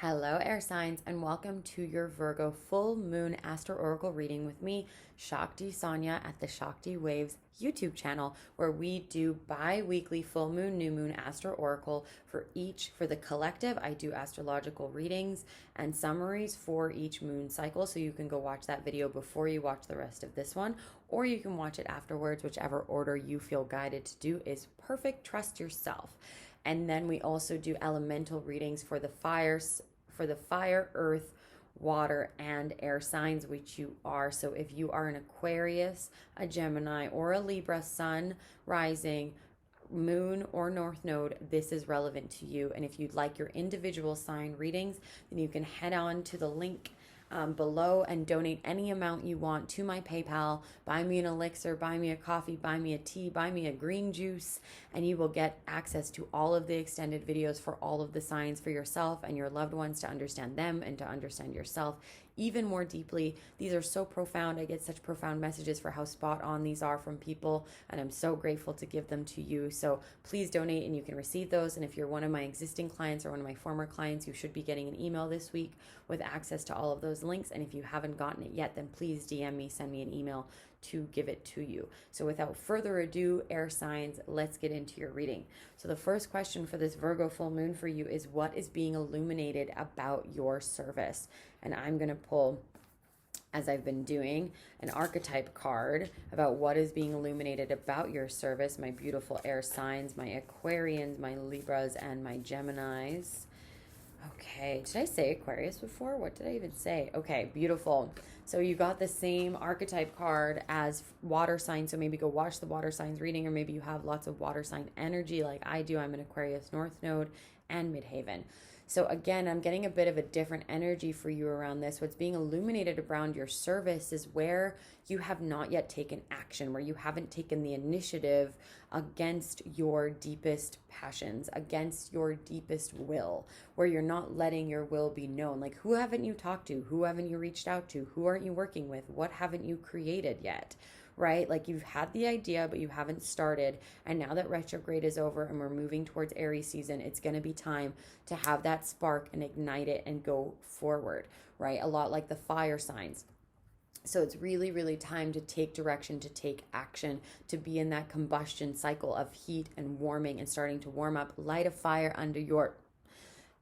Hello, air signs, and welcome to your Virgo full moon astro oracle reading with me, Shakti Sanja, at the Shakti Waves YouTube channel, where we do bi-weekly full moon, new moon astro oracle for the collective. I do astrological readings and summaries for each moon cycle, so you can go watch that video before you watch the rest of this one, or you can watch it afterwards. Whichever order you feel guided to do is perfect. Trust yourself. And then we also do elemental readings for the fire, earth, water, and air signs, which you are. So if you are an Aquarius, a Gemini, or a Libra sun, rising, moon, or north node, this is relevant to you. And if you'd like your individual sign readings, then you can head on to the link below and donate any amount you want to my PayPal. Buy me an elixir, buy me a coffee, buy me a tea, buy me a green juice, and you will get access to all of the extended videos for all of the signs for yourself and your loved ones, to understand them and to understand yourself even more deeply. These are so profound. I get such profound messages for how spot on these are from people, and I'm so grateful to give them to you. So please donate and you can receive those. And if you're one of my existing clients or one of my former clients, you should be getting an email this week with access to all of those links. And if you haven't gotten it yet, then please DM me, send me an email to give it to you. So without further ado, air signs, let's get into your reading. So the first question for this Virgo full moon for you is, what is being illuminated about your service? And I'm going to pull, as I've been doing, an archetype card about what is being illuminated about your service. My beautiful air signs, my Aquarians, my Libras, and my Geminis. Okay, did I say Aquarius before? What did I even say? Okay, beautiful. So you got the same archetype card as water sign, so maybe go watch the water signs reading, or maybe you have lots of water sign energy like I do. I'm an Aquarius North Node and Midhaven. So again, I'm getting a bit of a different energy for you around this. What's being illuminated around your service is where you have not yet taken action, where you haven't taken the initiative against your deepest passions, against your deepest will, where you're not letting your will be known. Like, who haven't you talked to? Who haven't you reached out to? Who aren't you working with? What haven't you created yet? Right? Like, you've had the idea, but you haven't started. And now that retrograde is over and we're moving towards Aries season, it's going to be time to have that spark and ignite it and go forward, right? A lot like the fire signs. So it's really, really time to take direction, to take action, to be in that combustion cycle of heat and warming and starting to warm up, light a fire under your,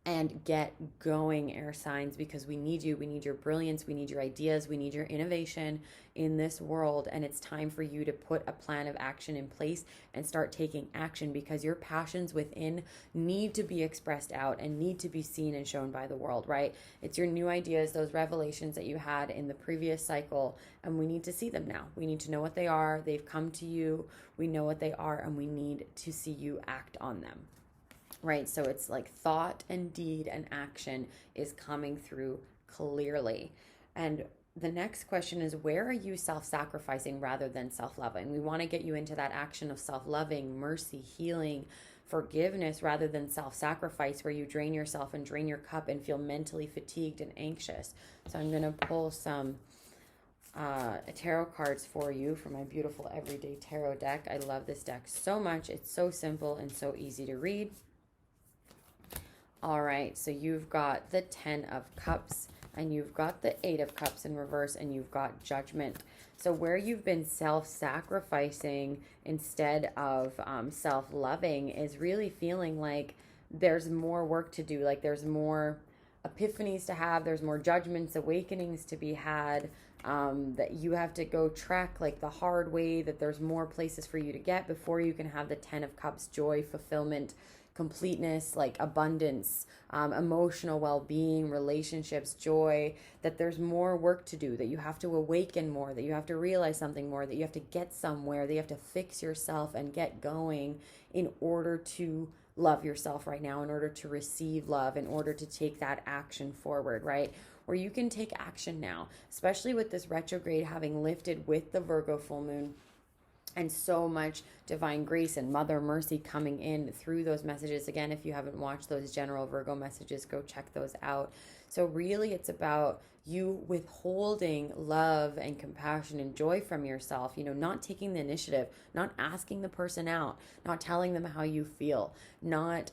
and get going, air signs, because we need you. We need your brilliance. We need your ideas. We need your innovation in this world. And it's time for you to put a plan of action in place and start taking action, because your passions within need to be expressed out and need to be seen and shown by the world, right? It's your new ideas, those revelations that you had in the previous cycle, and we need to see them now. We need to know what they are. They've come to you. We know what they are, and we need to see you act on them. Right? So it's like thought and deed and action is coming through clearly. And the next question is, where are you self-sacrificing rather than self-loving? We want to get you into that action of self-loving, mercy, healing, forgiveness, rather than self-sacrifice, where you drain yourself and drain your cup and feel mentally fatigued and anxious. So I'm going to pull some tarot cards for you from my beautiful everyday tarot deck. I love this deck so much. It's so simple and so easy to read. All right, so you've got the 10 of Cups, and you've got the 8 of Cups in reverse, and you've got Judgment. So where you've been self-sacrificing instead of self-loving is really feeling like there's more work to do, like there's more epiphanies to have, there's more judgments, awakenings to be had, that you have to go trek like the hard way, that there's more places for you to get before you can have the 10 of Cups, joy, fulfillment, completeness, like abundance, emotional well-being, relationships, joy, that there's more work to do, that you have to awaken more, that you have to realize something more, that you have to get somewhere, that you have to fix yourself and get going in order to love yourself right now, in order to receive love, in order to take that action forward, right? Where you can take action now, especially with this retrograde having lifted with the Virgo full moon, and so much divine grace and mother mercy coming in through those messages. Again, if you haven't watched those general Virgo messages, go check those out. So really it's about you withholding love and compassion and joy from yourself, not taking the initiative, not asking the person out, not telling them how you feel, not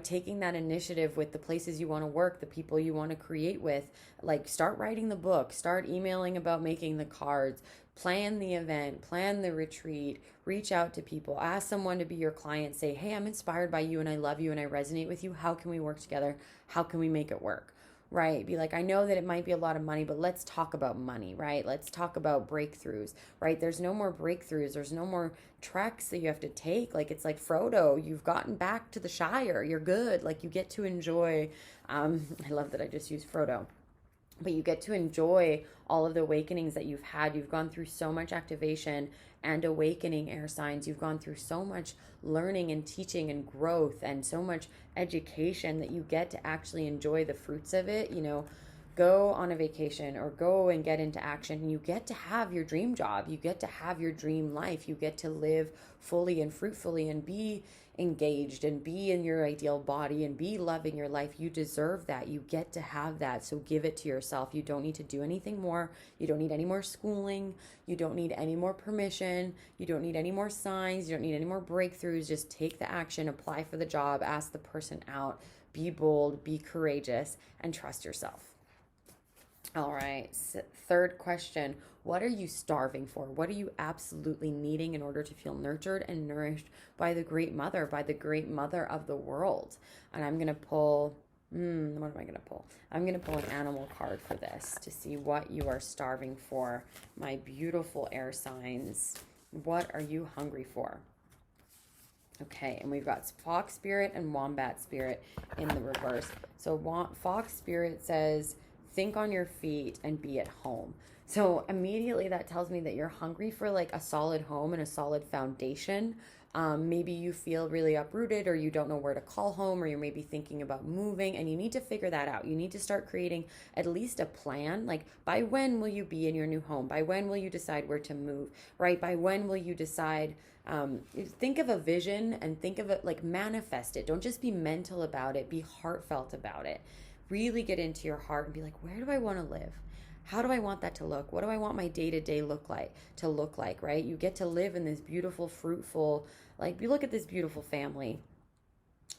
taking that initiative with the places you want to work, the people you want to create with. Like, start writing the book, start emailing about making the cards, plan the event, plan the retreat, reach out to people, ask someone to be your client, say, hey, I'm inspired by you and I love you and I resonate with you. How can we work together? How can we make it work? Right? Be like, I know that it might be a lot of money, but let's talk about money, right? Let's talk about breakthroughs, right? There's no more breakthroughs. There's no more treks that you have to take. Like, it's like Frodo, you've gotten back to the Shire. You're good. Like, you get to enjoy, I love that I just used Frodo, but you get to enjoy all of the awakenings that you've had. You've gone through so much activation and awakening, air signs. You've gone through so much learning and teaching and growth and so much education that you get to actually enjoy the fruits of it. Go on a vacation or go and get into action, and you get to have your dream job. You get to have your dream life. You get to live fully and fruitfully and be engaged and be in your ideal body and be loving your life. You deserve that. You get to have that. So give it to yourself. You don't need to do anything more. You don't need any more schooling. You don't need any more permission. You don't need any more signs. You don't need any more breakthroughs. Just take the action, apply for the job, ask the person out, be bold, be courageous, and trust yourself. All right. Third question. What are you starving for? What are you absolutely needing in order to feel nurtured and nourished by the great mother of the world? And I'm going to pull, what am I going to pull? I'm going to pull an animal card for this to see what you are starving for. My beautiful air signs. What are you hungry for? Okay, and we've got fox spirit and wombat spirit in the reverse. So fox spirit says, think on your feet and be at home. So immediately that tells me that you're hungry for like a solid home and a solid foundation. Maybe you feel really uprooted, or you don't know where to call home, or you're maybe thinking about moving, and you need to figure that out. You need to start creating at least a plan. Like, by when will you be in your new home? By when will you decide where to move, right? By when will you decide? Think of a vision and think of it, like, manifest it. Don't just be mental about it, be heartfelt about it. Really get into your heart and be like, where do I want to live? How do I want that to look? What do I want my day-to-day to look like, right? You get to live in this beautiful, fruitful, like, you look at this beautiful family.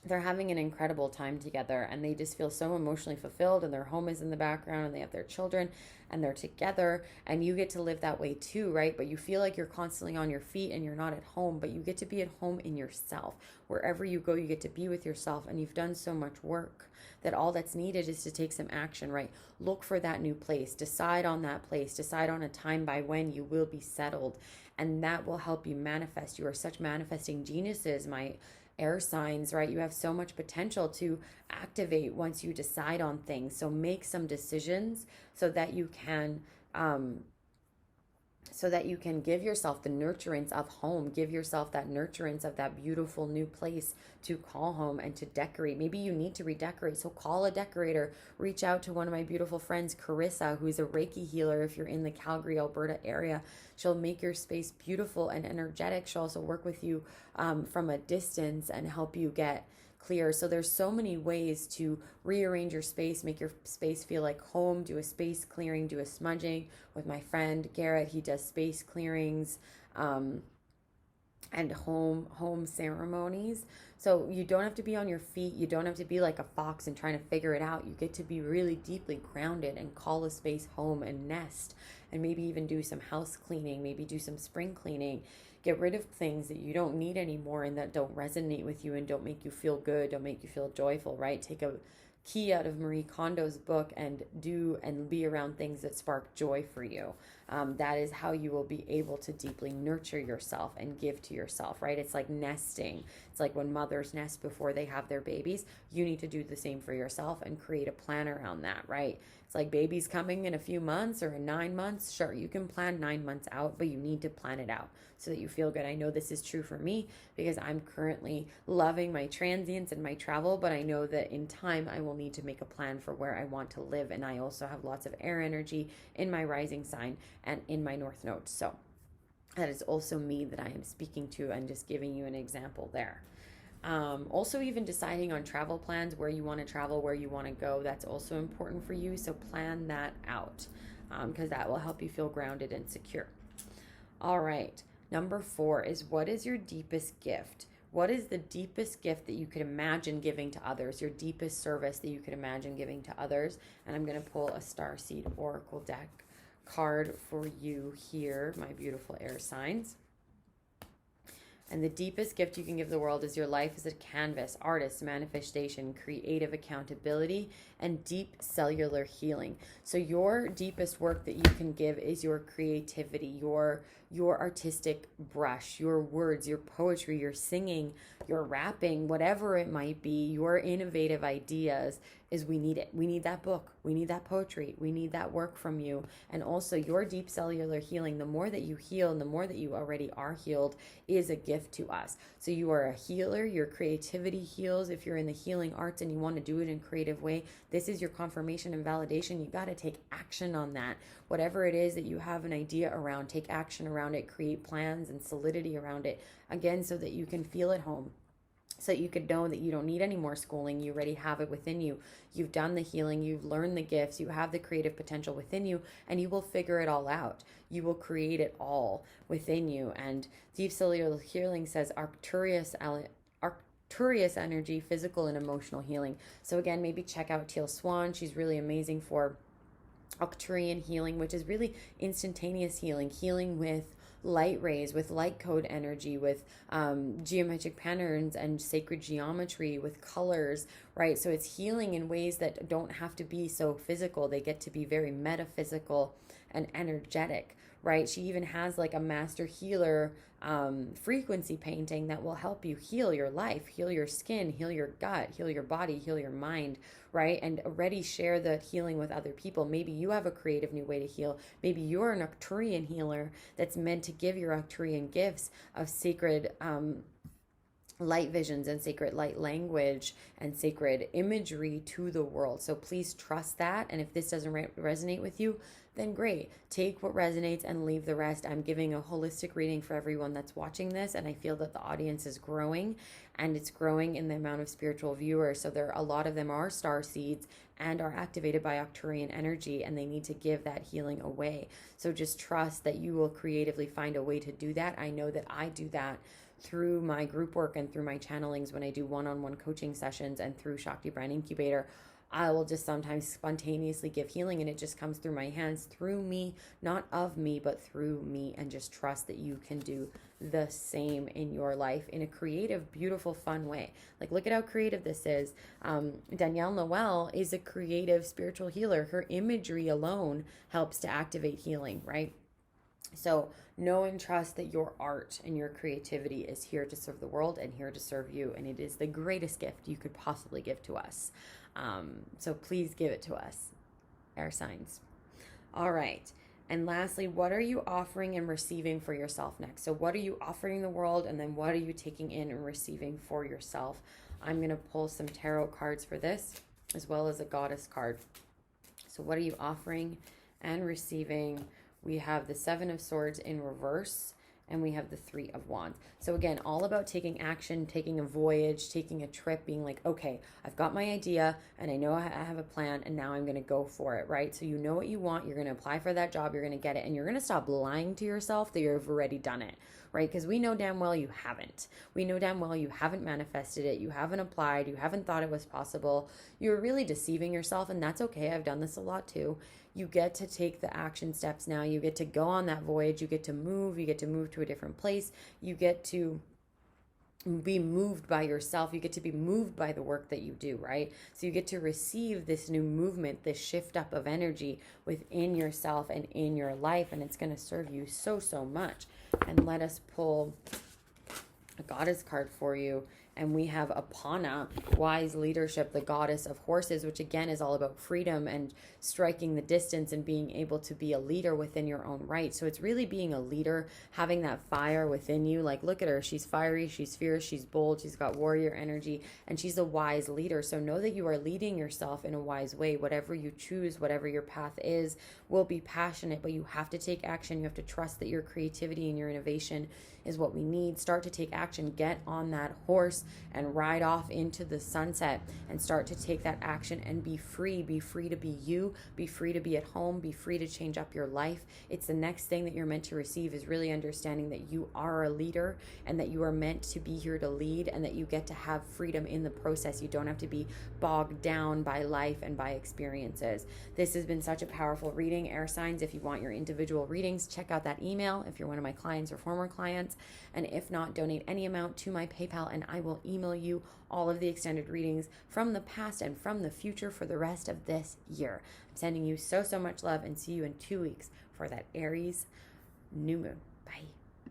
They're having an incredible time together, and they just feel so emotionally fulfilled, and their home is in the background, and they have their children, and they're together, and you get to live that way too, right? But you feel like you're constantly on your feet and you're not at home, but you get to be at home in yourself. Wherever you go, you get to be with yourself, and you've done so much work that all that's needed is to take some action, right? Look for that new place, decide on that place, decide on a time by when you will be settled, and that will help you manifest. You are such manifesting geniuses, my air signs, right? You have so much potential to activate once you decide on things. So make some decisions so that you can give yourself the nurturance of home, give yourself that nurturance of that beautiful new place to call home and to decorate. Maybe you need to redecorate, so call a decorator. Reach out to one of my beautiful friends, Carissa, who's a Reiki healer if you're in the Calgary, Alberta area. She'll make your space beautiful and energetic. She'll also work with you from a distance and help you get clear. So there's so many ways to rearrange your space, make your space feel like home. Do a space clearing, do a smudging. With my friend Garrett, he does space clearings and home ceremonies. So you don't have to be on your feet. You don't have to be like a fox and trying to figure it out. You get to be really deeply grounded and call a space home and nest, and maybe even do some house cleaning, maybe do some spring cleaning. Get rid of things that you don't need anymore and that don't resonate with you and don't make you feel good, don't make you feel joyful, right? Take a key out of Marie Kondo's book and be around things that spark joy for you. That is how you will be able to deeply nurture yourself and give to yourself, right? It's like nesting. It's like when mothers nest before they have their babies. You need to do the same for yourself and create a plan around that, right? It's like babies coming in a few months or in 9 months. Sure, you can plan 9 months out, but you need to plan it out so that you feel good. I know this is true for me because I'm currently loving my transience and my travel, but I know that in time I will need to make a plan for where I want to live. And I also have lots of air energy in my rising sign and in my north node. So that is also me that I am speaking to and just giving you an example there. Also, even deciding on travel plans, where you want to travel, where you want to go, that's also important for you. So plan that out because that will help you feel grounded and secure. All right. Number 4 is, what is your deepest gift? What is the deepest gift that you could imagine giving to others? Your deepest service that you could imagine giving to others? And I'm going to pull a Starseed Oracle deck card for you here, my beautiful air signs. And the deepest gift you can give the world is your life as a canvas, artist, manifestation, creative accountability, and deep cellular healing. So your deepest work that you can give is your creativity, your artistic brush, your words, your poetry, your singing, your rapping, whatever it might be, your innovative ideas. Is we need it. We need that book. We need that poetry. We need that work from you. And also your deep cellular healing, the more that you heal and the more that you already are healed, is a gift to us. So you are a healer. Your creativity heals. If you're in the healing arts and you want to do it in a creative way, this is your confirmation and validation. You got to take action on that. Whatever it is that you have an idea around, take action around it, create plans and solidity around it. Again, so that you can feel at home. So that you could know that you don't need any more schooling. You already have it within you. You've done the healing. You've learned the gifts. You have the creative potential within you, and you will figure it all out. You will create it all within you. And deep cellular healing says Arcturus energy, physical and emotional healing. So again, maybe check out Teal Swan. She's really amazing for Arcturian healing, which is really instantaneous healing, healing with light rays, with light code energy, with geometric patterns and sacred geometry, with colors, right? So it's healing in ways that don't have to be so physical. They get to be very metaphysical and energetic, right? She even has like a master healer frequency painting that will help you heal your life, heal your skin, heal your gut, heal your body, heal your mind, right? And already share the healing with other people. Maybe you have a creative new way to heal. Maybe you're an Arcturian healer that's meant to give your Arcturian gifts of sacred light visions and sacred light language and sacred imagery to the world. So please trust that. And if this doesn't resonate with you, then great. Take what resonates and leave the rest. I'm giving a holistic reading for everyone that's watching this, and I feel that the audience is growing, and it's growing in the amount of spiritual viewers. So a lot of them are star seeds and are activated by Arcturian energy, and they need to give that healing away. So just trust that you will creatively find a way to do that. I know that I do that through my group work and through my channelings when I do one-on-one coaching sessions, and through Shakti Brand Incubator. I will just sometimes spontaneously give healing, and it just comes through my hands, through me, not of me, but through me. And just trust that you can do the same in your life in a creative, beautiful, fun way. Like, look at how creative this is. Danielle Noel is a creative spiritual healer. Her imagery alone helps to activate healing, right? So know and trust that your art and your creativity is here to serve the world and here to serve you. And it is the greatest gift you could possibly give to us. So please give it to us, air signs. All right. And lastly, what are you offering and receiving for yourself next? So what are you offering the world? And then what are you taking in and receiving for yourself? I'm going to pull some tarot cards for this, as well as a goddess card. So what are you offering and receiving? We have the Seven of Swords in reverse, and we have the Three of Wands. So again, all about taking action, taking a voyage, taking a trip, being like, okay, I've got my idea and I know I have a plan, and now I'm going to go for it, right? So you know what you want, you're going to apply for that job, you're going to get it, and you're going to stop lying to yourself that you've already done it, right? Because we know damn well you haven't. We know damn well you haven't manifested it, you haven't applied, you haven't thought it was possible. You're really deceiving yourself, and that's okay. I've done this a lot too. You get to take the action steps now. You get to go on that voyage. You get to move. You get to move to a different place. You get to be moved by yourself. You get to be moved by the work that you do, right? So you get to receive this new movement, this shift up of energy within yourself and in your life, and it's going to serve you so, so much. And let us pull a goddess card for you. And we have Apana, wise leadership, the goddess of horses, which again is all about freedom and striking the distance and being able to be a leader within your own right. So it's really being a leader, having that fire within you. Like, look at her. She's fiery, she's fierce, she's bold, she's got warrior energy, and she's a wise leader. So know that you are leading yourself in a wise way. Whatever you choose, whatever your path is, will be passionate, but you have to take action. You have to trust that your creativity and your innovation is what we need. Start to take action. Get on that horse. and ride off into the sunset and start to take that action and be free. Be free to be you, be free to be at home, be free to change up your life. It's the next thing that you're meant to receive, is really understanding that you are a leader and that you are meant to be here to lead, and that you get to have freedom in the process. You don't have to be bogged down by life and by experiences. This has been such a powerful reading, air signs. If you want your individual readings, check out that email if you're one of my clients or former clients. And if not, donate any amount to my PayPal and I will email you all of the extended readings from the past and from the future for the rest of this year. I'm sending you so much love, and see you in 2 weeks for that Aries new moon. Bye.